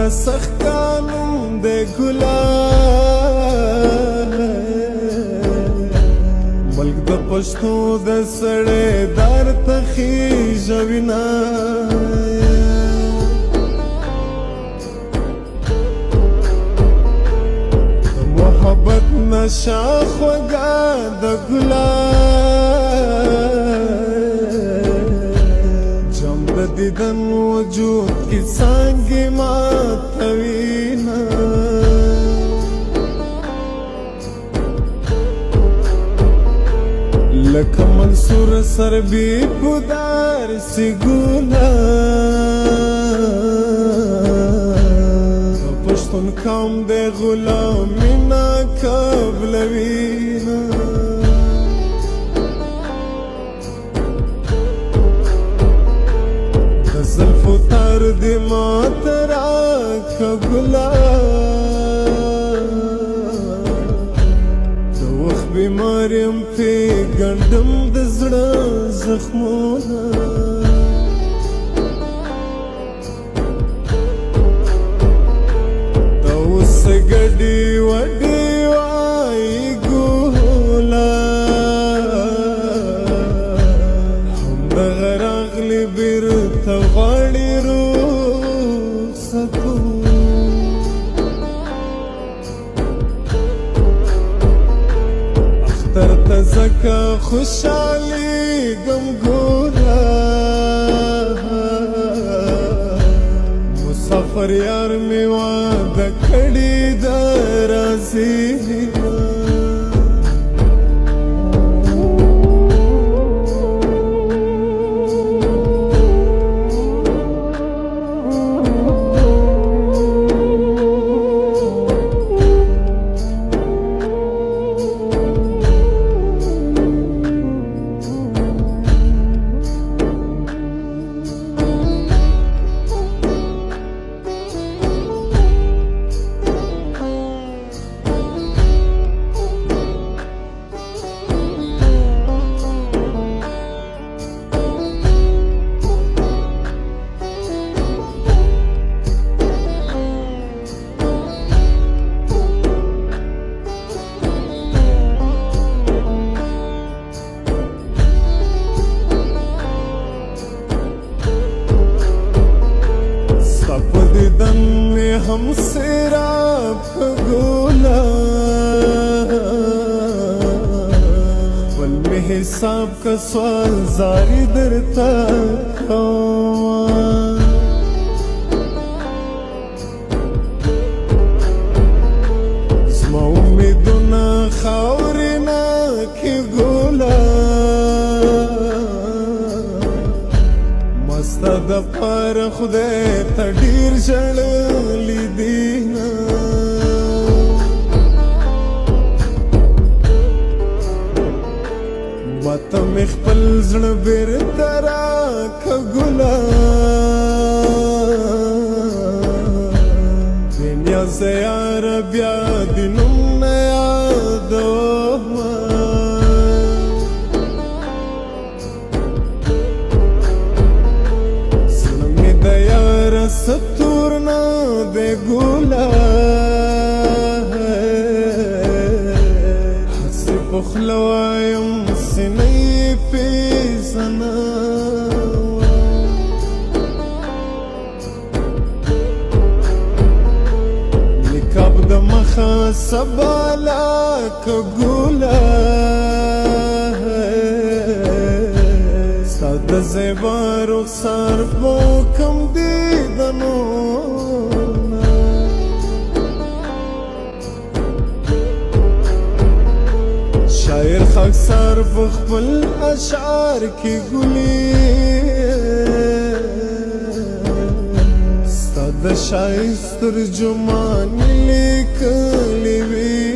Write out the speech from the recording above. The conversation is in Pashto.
سختانم د ګلا ملک د پښتو د سړې دار تخي ژوینا محبت نشا خوږه د ګلا دیدن وجود کی سانگی ماتوینا لکه منصور سر بی پودار سی گولا پشتون کام دے غلامی نا قبلوینا زلفو تار دی مات راک گلا د وخت بیماریم پی گندم د زړه زخمونه د اوس ګډي وډي وای ګولا هم دغه راغلی بیرته غواړي رخصتو اختر ته ځکه خوشحالېږم ګوره مسافر یار مې واده کړي د راځي دیدن میں ہم سیراب گولا پل میں حساب کا سوال زاری درتا زما امیدونه خاورې نه کې ګولا ستا د پاره خدای ته ډېر ژړلی دینه ماته مې خپل زړه بېرته راکه ګله بې نیازه یاره بیا دې نوم نه یادومه ستورنا دے گولا حسی پخلوایم سنی پیزنا نکاب د مخا سبالا کگولا ساد زیبا رخسار بوکم دیدنو شاعر خاکسار بخبل اشعار کی گلی ساد شایست ترجمانی لیکلی وی